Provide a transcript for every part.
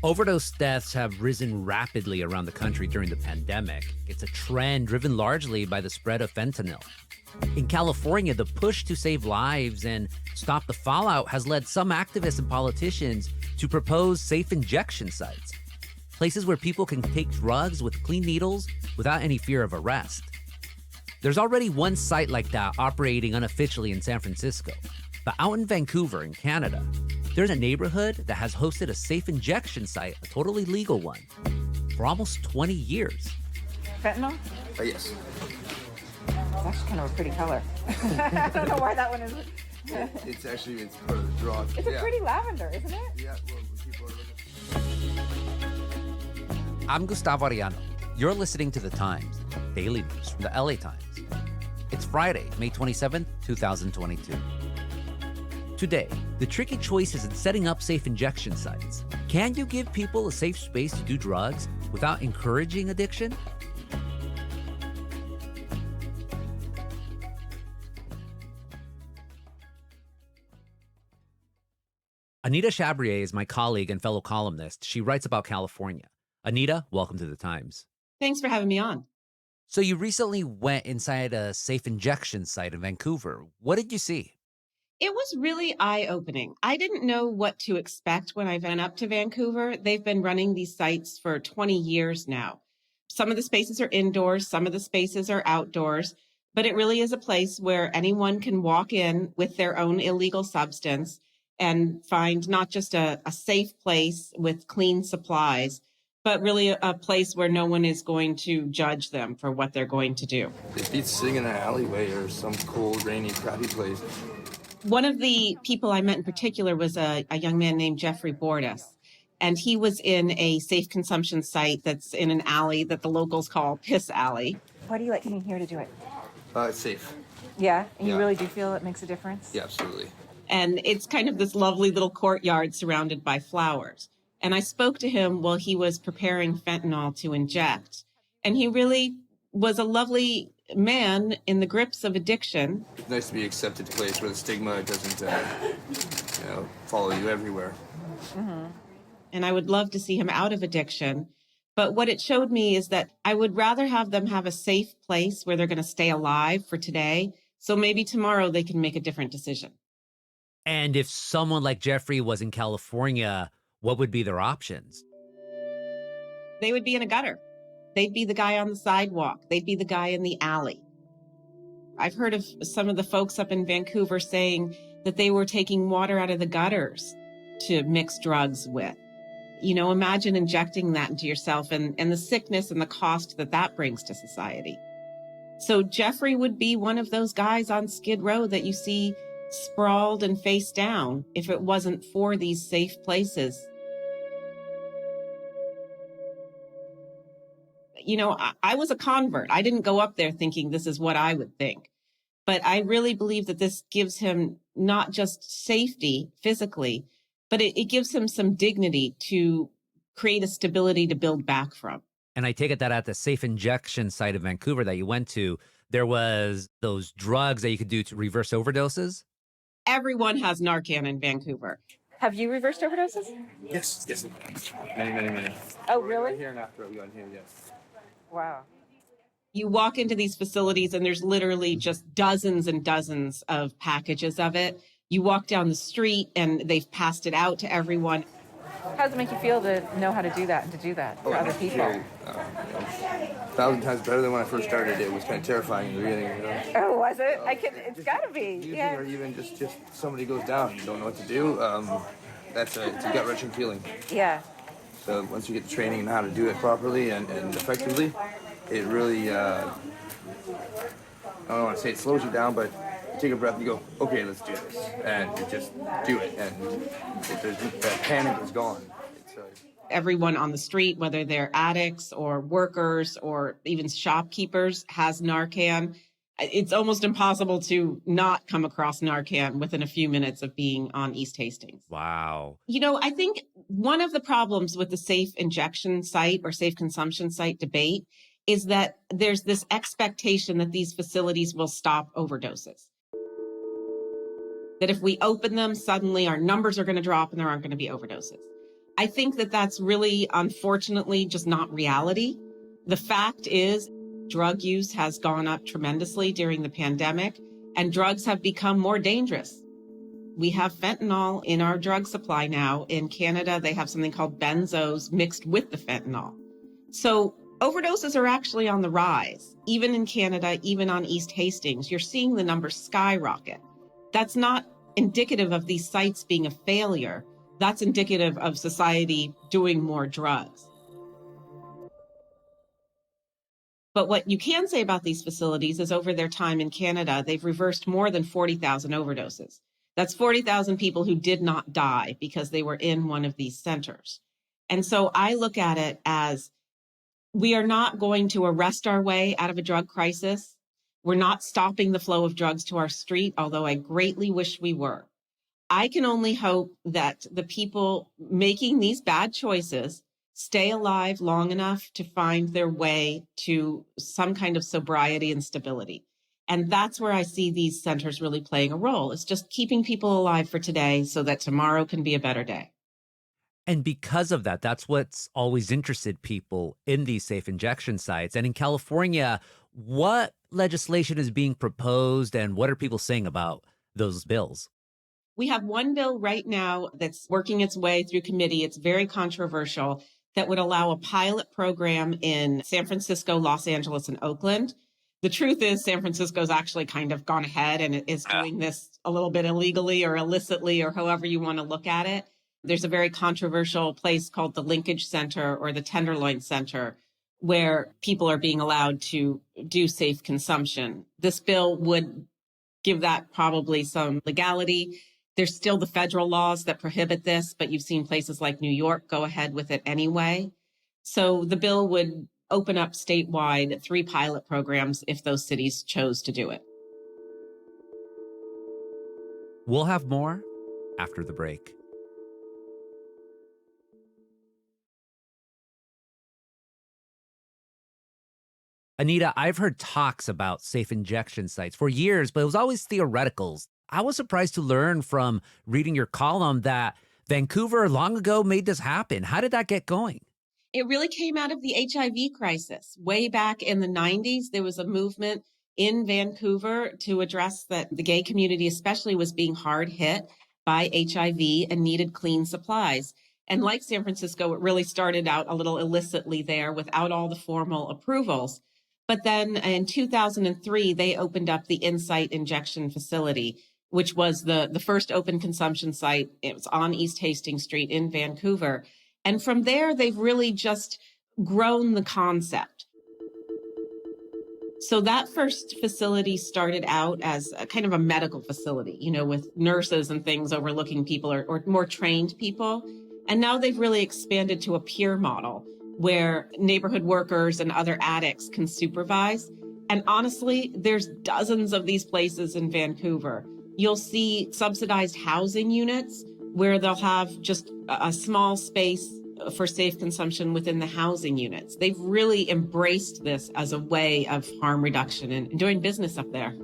Overdose deaths have risen rapidly around the country during the pandemic. It's a trend driven largely by the spread of fentanyl. In California, the push to save lives and stop the fallout has led some activists and politicians to propose safe injection sites, places where people can take drugs with clean needles without any fear of arrest. There's already one site like that operating unofficially in San Francisco. But out in Vancouver, in Canada, there's a neighborhood that has hosted a safe injection site, a totally legal one, for almost 20 years. Fentanyl? Yes. It's actually kind of a pretty color. I don't know why that one is. It's part of the draw. It's a pretty lavender, isn't it? Yeah, well, people are looking. I'm Gustavo Arellano. You're listening to The Times, daily news from the LA Times. It's Friday, May 27th, 2022. Today, the tricky choice is in setting up safe injection sites. Can you give people a safe space to do drugs without encouraging addiction? Anita Chabria is my colleague and fellow columnist. She writes about California. Anita, welcome to The Times. Thanks for having me on. So you recently went inside a safe injection site in Vancouver. What did you see? It was really eye-opening. I didn't know what to expect when I went up to Vancouver. They've been running these sites for 20 years now. Some of the spaces are indoors, some of the spaces are outdoors, but it really is a place where anyone can walk in with their own illegal substance and find not just a safe place with clean supplies, but really a place where no one is going to judge them for what they're going to do. It beats sitting in an alleyway or some cold, rainy, crappy place. One of the people I met in particular was a young man named Jeffrey Bordas, and he was in a safe consumption site that's in an alley that the locals call Piss Alley. Why do you like coming here to do it? It's safe. Yeah? And you Yeah. really do feel it makes a difference? Yeah, absolutely. And it's kind of this lovely little courtyard surrounded by flowers. And I spoke to him while he was preparing fentanyl to inject. And he really was a lovely man in the grips of addiction. It's nice to be accepted place where the stigma doesn't, follow you everywhere. Mm-hmm. And I would love to see him out of addiction. But what it showed me is that I would rather have them have a safe place where they're going to stay alive for today. So maybe tomorrow they can make a different decision. And if someone like Jeffrey was in California, what would be their options? They would be in a gutter. They'd be the guy on the sidewalk. They'd be the guy in the alley. I've heard of some of the folks up in Vancouver saying that they were taking water out of the gutters to mix drugs with. You know, imagine injecting that into yourself and the sickness and the cost that brings to society. So Jeffrey would be one of those guys on Skid Row that you see sprawled and face down if it wasn't for these safe places. You know, I was a convert. I didn't go up there thinking this is what I would think. But I really believe that this gives him not just safety physically, but it gives him some dignity to create a stability to build back from. And I take it that at the safe injection site of Vancouver that you went to, there was those drugs that you could do to reverse overdoses? Everyone has Narcan in Vancouver. Have you reversed overdoses? Yes. Many. Oh, really? Right here and after we got in here, yes. Wow. You walk into these facilities and there's literally just dozens and dozens of packages of it. You walk down the street and they've passed it out to everyone. How does it make you feel to know how to do that and to do that for other people? 1,000 times better than when I first started. It was kind of terrifying in the beginning, Oh, was it? It's got to be. Using Yeah. or even just somebody goes down, you don't know what to do. It's a gut-wrenching feeling. Yeah. So once you get the training and how to do it properly and effectively, it really, I don't want to say it slows you down, but you take a breath and you go, okay, let's do this. And you just do it. And that panic is gone. Everyone on the street, whether they're addicts or workers or even shopkeepers, has Narcan. It's almost impossible to not come across Narcan within a few minutes of being on East Hastings. Wow. You know, I think one of the problems with the safe injection site or safe consumption site debate is that there's this expectation that these facilities will stop overdoses. That if we open them, suddenly our numbers are going to drop and there aren't going to be overdoses. I think that that's really, unfortunately, just not reality. The fact is, drug use has gone up tremendously during the pandemic, and drugs have become more dangerous. We have fentanyl in our drug supply now. In Canada, they have something called benzos mixed with the fentanyl. So overdoses are actually on the rise. Even in Canada, even on East Hastings, you're seeing the numbers skyrocket. That's not indicative of these sites being a failure. That's indicative of society doing more drugs. But what you can say about these facilities is over their time in Canada, they've reversed more than 40,000 overdoses. That's 40,000 people who did not die because they were in one of these centers. And so I look at it as we are not going to arrest our way out of a drug crisis. We're not stopping the flow of drugs to our street, although I greatly wish we were. I can only hope that the people making these bad choices stay alive long enough to find their way to some kind of sobriety and stability. And that's where I see these centers really playing a role. It's just keeping people alive for today so that tomorrow can be a better day. And because of that, that's what's always interested people in these safe injection sites. And in California, what legislation is being proposed and what are people saying about those bills? We have one bill right now that's working its way through committee. It's very controversial, that would allow a pilot program in San Francisco, Los Angeles, and Oakland. The truth is San Francisco's actually kind of gone ahead and is doing this a little bit illegally or illicitly or however you want to look at it. There's a very controversial place called the Linkage Center or the Tenderloin Center where people are being allowed to do safe consumption. This bill would give that probably some legality. There's still the federal laws that prohibit this, but you've seen places like New York go ahead with it anyway. So the bill would open up statewide 3 pilot programs if those cities chose to do it. We'll have more after the break. Anita, I've heard talks about safe injection sites for years, but it was always theoreticals. I was surprised to learn from reading your column that Vancouver long ago made this happen. How did that get going? It really came out of the HIV crisis. Way back in the 90s, there was a movement in Vancouver to address that the gay community especially was being hard hit by HIV and needed clean supplies. And like San Francisco, it really started out a little illicitly there without all the formal approvals. But then in 2003, they opened up the Insight Injection Facility, which was the first open consumption site. It was on East Hastings Street in Vancouver. And from there, they've really just grown the concept. So that first facility started out as a kind of a medical facility, you know, with nurses and things overlooking people or more trained people. And now they've really expanded to a peer model where neighborhood workers and other addicts can supervise. And honestly, there's dozens of these places in Vancouver. You'll see subsidized housing units where they'll have just a small space for safe consumption within the housing units. They've really embraced this as a way of harm reduction and doing business up there.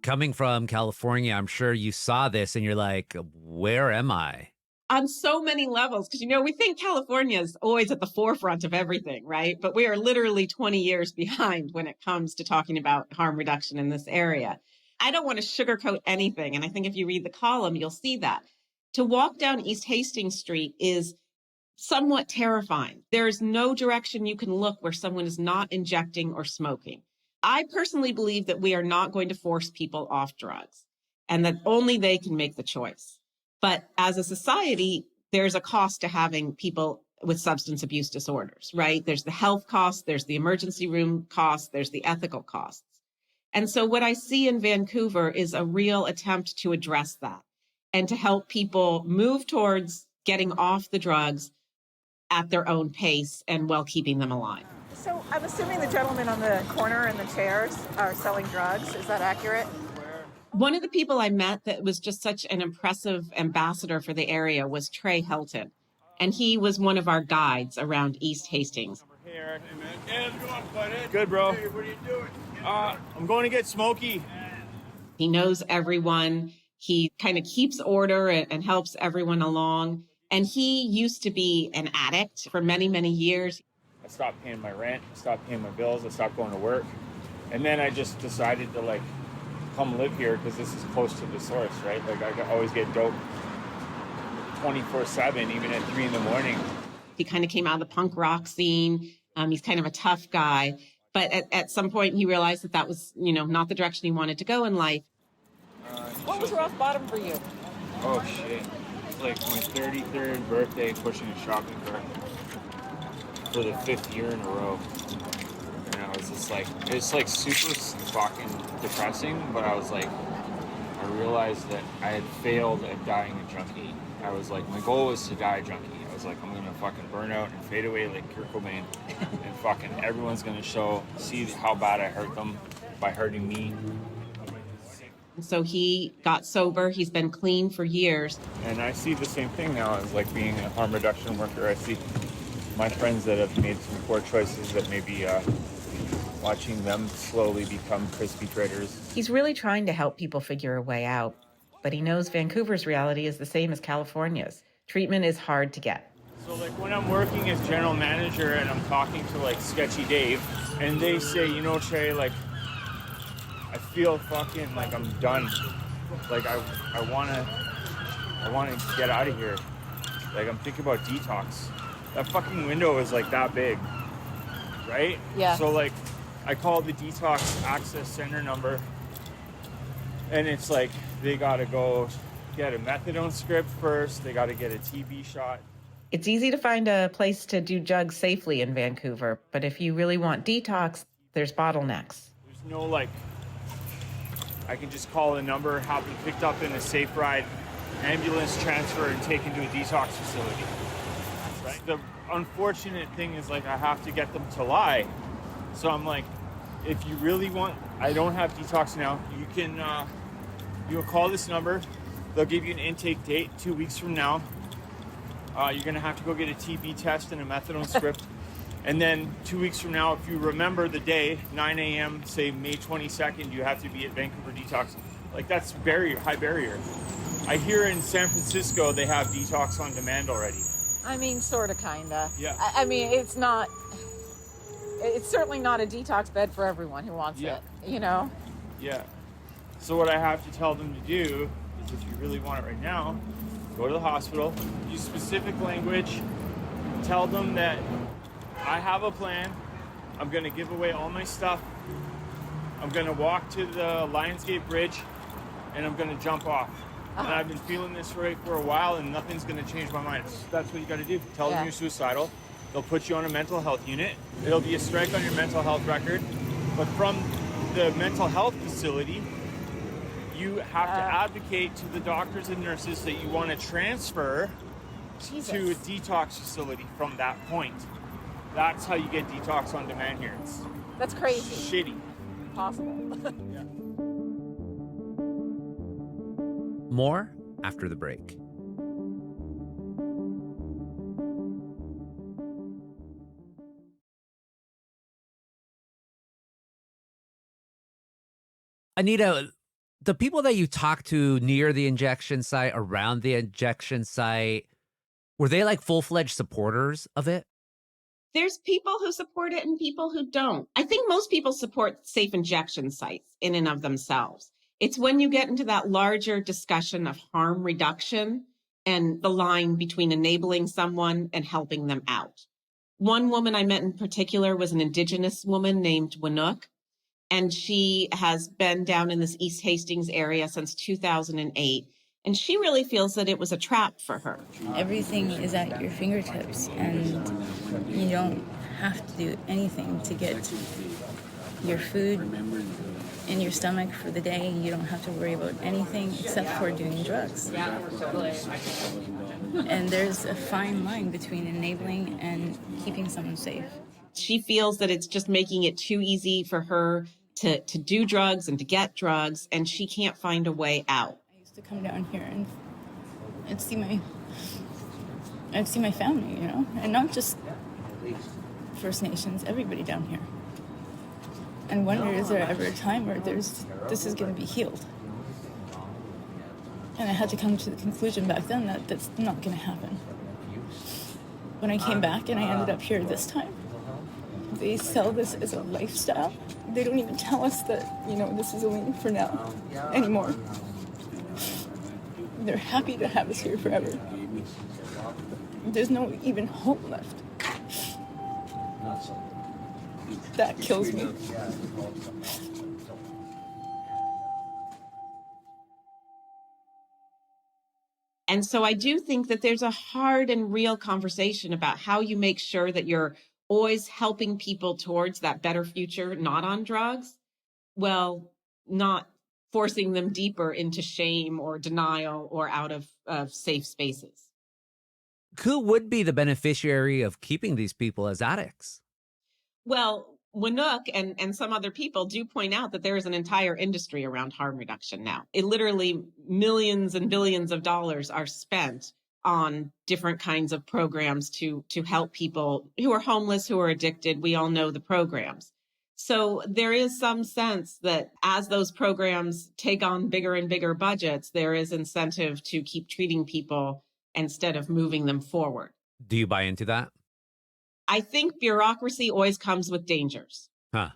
Coming from California, I'm sure you saw this and you're like, where am I? On so many levels, because, you know, we think California is always at the forefront of everything, right? But we are literally 20 years behind when it comes to talking about harm reduction in this area. I don't want to sugarcoat anything. And I think if you read the column, you'll see that. To walk down East Hastings Street is somewhat terrifying. There is no direction you can look where someone is not injecting or smoking. I personally believe that we are not going to force people off drugs and that only they can make the choice. But as a society, there's a cost to having people with substance abuse disorders, right? There's the health costs, there's the emergency room costs, there's the ethical costs. And so what I see in Vancouver is a real attempt to address that and to help people move towards getting off the drugs at their own pace and while keeping them alive. So I'm assuming the gentlemen on the corner in the chairs are selling drugs. Is that accurate? One of the people I met that was just such an impressive ambassador for the area was Trey Helton. And he was one of our guides around East Hastings. Hey, good, bro. Hey, what are you doing? I'm going to get Smokey. He knows everyone. He kind of keeps order and helps everyone along. And he used to be an addict for many, many years. I stopped paying my rent, stopped paying my bills, I stopped going to work. And then I just decided to like come live here because this is close to the source, right? Like I always get dope 24/7, even at 3 a.m. He kind of came out of the punk rock scene. He's kind of a tough guy. But at some point he realized that was, not the direction he wanted to go in life. What was rock bottom for you? Oh shit. It's like my 33rd birthday pushing a shopping cart for the 5th year in a row. And I was just like, it's like super fucking depressing, but I was like, I realized that I had failed at dying a junkie. I was like, my goal was to die a junkie. I was like, I'm gonna fucking burn out and fade away like Kurt Cobain, and fucking everyone's gonna see how bad I hurt them by hurting me. So he got sober. He's been clean for years. And I see the same thing now as like being a harm reduction worker. I see my friends that have made some poor choices that maybe watching them slowly become crispy critters. He's really trying to help people figure a way out, but he knows Vancouver's reality is the same as California's. Treatment is hard to get. So like when I'm working as general manager and I'm talking to like Sketchy Dave, and they say, Trey, like, I feel fucking like I'm done. Like I wanna get out of here. Like I'm thinking about detox. That fucking window is like that big, right? Yeah. So like I called the detox access center number, and it's like they gotta go get a methadone script first. They gotta get a TB shot. It's easy to find a place to do drugs safely in Vancouver, but if you really want detox, there's bottlenecks. There's no like, I can just call a number, have them picked up in a safe ride, ambulance transfer, and taken to a detox facility. Right? The unfortunate thing is like I have to get them to lie. So I'm like, if you really want, I don't have detox now. You can call this number. They'll give you an intake date 2 weeks from now. You're gonna have to go get a TB test and a methadone script. And then 2 weeks from now, if you remember the day, 9 a.m., say May 22nd, you have to be at Vancouver Detox. Like that's high barrier. I hear in San Francisco, they have detox on demand already. I mean, sort of, kind of. Yeah. I mean, it's certainly not a detox bed for everyone who wants it, Yeah. So what I have to tell them to do is if you really want it right now, go to the hospital, use specific language, tell them that I have a plan. I'm going to give away all my stuff. I'm going to walk to the Lionsgate Bridge and I'm going to jump off. And I've been feeling this way for a while and nothing's going to change my mind. That's what you got to do. Tell them you're suicidal. They'll put you on a mental health unit. It'll be a strike on your mental health record. But from the mental health facility, you have to advocate to the doctors and nurses that you want to transfer to a detox facility from that point. That's how you get detox on demand here. That's crazy. Shitty. Possible. More after the break. Anita, the people that you talked to near the injection site, around the injection site, were they like full-fledged supporters of it? There's people who support it and people who don't. I think most people support safe injection sites in and of themselves. It's when you get into that larger discussion of harm reduction and the line between enabling someone and helping them out. One woman I met in particular was an Indigenous woman named Winook, and she has been down in this East Hastings area since 2008. And she really feels that it was a trap for her. Everything is at your fingertips, and you don't have to do anything to get your food in your stomach for the day. You don't have to worry about anything except for doing drugs. And there's a fine line between enabling and keeping someone safe. She feels that it's just making it too easy for her to do drugs and to get drugs, and she can't find a way out. To come down here and I'd see my family, and not just First Nations, everybody down here. And wonder, is there ever a time where this is going to be healed? And I had to come to the conclusion back then that that's not going to happen. When I came back and I ended up here this time, they sell this as a lifestyle. They don't even tell us that, this is a win for now anymore. They're happy to have us here forever. There's no even hope left. That kills me. And so I do think that there's a hard and real conversation about how you make sure that you're always helping people towards that better future, not on drugs, well, not forcing them deeper into shame or denial or out of safe spaces. Who would be the beneficiary of keeping these people as addicts? Well, Winook and some other people do point out that there is an entire industry around harm reduction now. It literally millions and billions of dollars are spent on different kinds of programs to help people who are homeless, who are addicted. We all know the programs. So there is some sense that as those programs take on bigger and bigger budgets, there is incentive to keep treating people instead of moving them forward. Do you buy into that? I think bureaucracy always comes with dangers. Huh.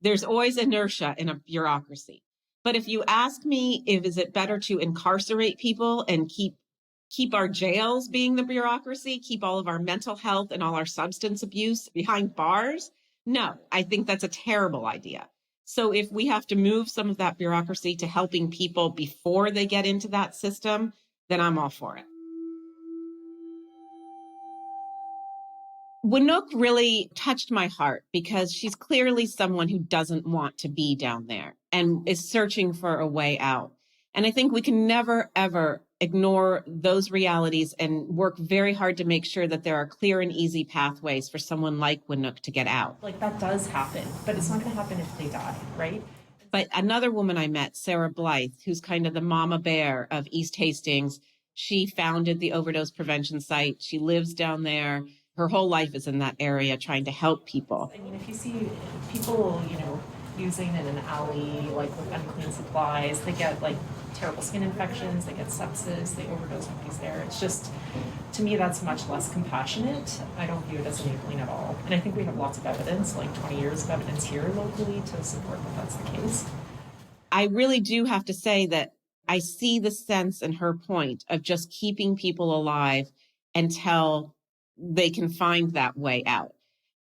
There's always inertia in a bureaucracy. But if you ask me, is it better to incarcerate people and keep our jails being the bureaucracy, keep all of our mental health and all our substance abuse behind bars? No, I think that's a terrible idea. So if we have to move some of that bureaucracy to helping people before they get into that system, then I'm all for it. Winook really touched my heart because she's clearly someone who doesn't want to be down there and is searching for a way out. And I think we can never, ever ignore those realities and work very hard to make sure that there are clear and easy pathways for someone like Winook to get out. Like, that does happen, but it's not going to happen if they die, right? But another woman I met, Sarah Blythe, who's kind of the mama bear of East Hastings, she founded the Overdose Prevention Site. She lives down there. Her whole life is in that area trying to help people. I mean, if you see people, using in an alley, like with unclean supplies, they get like terrible skin infections, they get sepsis, they overdose when he's there. It's just, to me, that's much less compassionate. I don't view it as enabling at all. And I think we have lots of evidence, like 20 years of evidence here locally to support that that's the case. I really do have to say that I see the sense in her point of just keeping people alive until they can find that way out.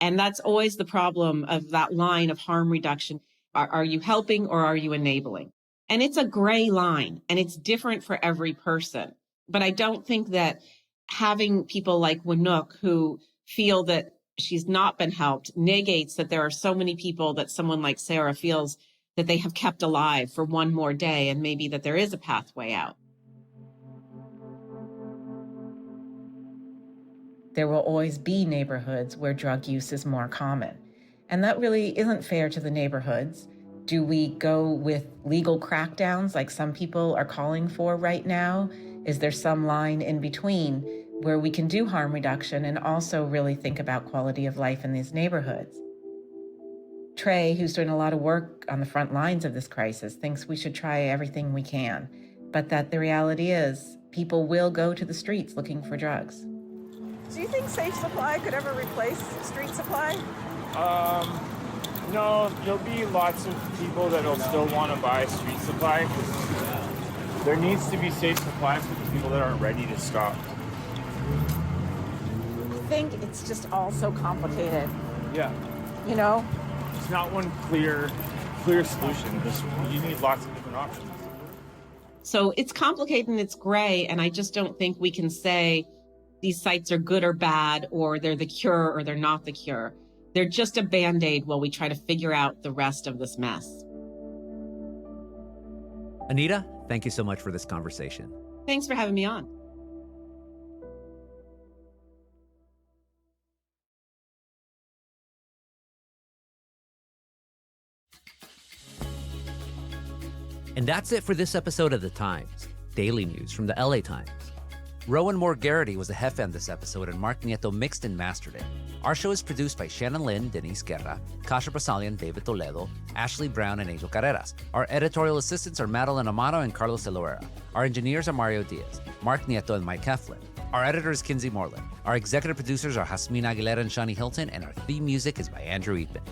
And that's always the problem of that line of harm reduction. Are you helping or are you enabling? And it's a gray line and it's different for every person. But I don't think that having people like Winook who feel that she's not been helped negates that there are so many people that someone like Sarah feels that they have kept alive for one more day and maybe that there is a pathway out. There will always be neighborhoods where drug use is more common. And that really isn't fair to the neighborhoods. Do we go with legal crackdowns like some people are calling for right now? Is there some line in between where we can do harm reduction and also really think about quality of life in these neighborhoods? Trey, who's doing a lot of work on the front lines of this crisis, thinks we should try everything we can, but that the reality is people will go to the streets looking for drugs. Do you think Safe Supply could ever replace Street Supply? No, there'll be lots of people that'll still want to buy Street Supply because there needs to be Safe Supply for the people that aren't ready to stop. I think it's just all so complicated. Yeah. It's not one clear solution. You need lots of different options. So it's complicated and it's gray, and I just don't think we can say these sites are good or bad, or they're the cure or they're not the cure. They're just a Band-Aid while we try to figure out the rest of this mess. Anita, thank you so much for this conversation. Thanks for having me on. And that's it for this episode of The Times, daily news from the LA Times. Rowan Moore Garrity was the jefe on this episode, and Mark Nieto mixed and mastered it. Our show is produced by Shannon Lynn, Denise Guerra, Kasha Brasalian, David Toledo, Ashley Brown, and Angel Carreras. Our editorial assistants are Madeline Amato and Carlos Eloera. Our engineers are Mario Diaz, Mark Nieto, and Mike Heflin. Our editor is Kinsey Moreland. Our executive producers are Jasmine Aguilera and Shani Hilton, and our theme music is by Andrew Eatman.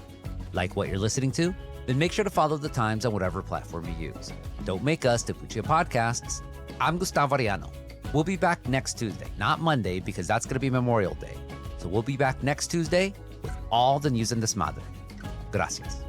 Like what you're listening to? Then make sure to follow The Times on whatever platform you use. Don't make us Tapuchia Podcasts. I'm Gustavo Arellano. We'll be back next Tuesday, not Monday, because that's going to be Memorial Day. So we'll be back next Tuesday with all the news and desmadre. Gracias.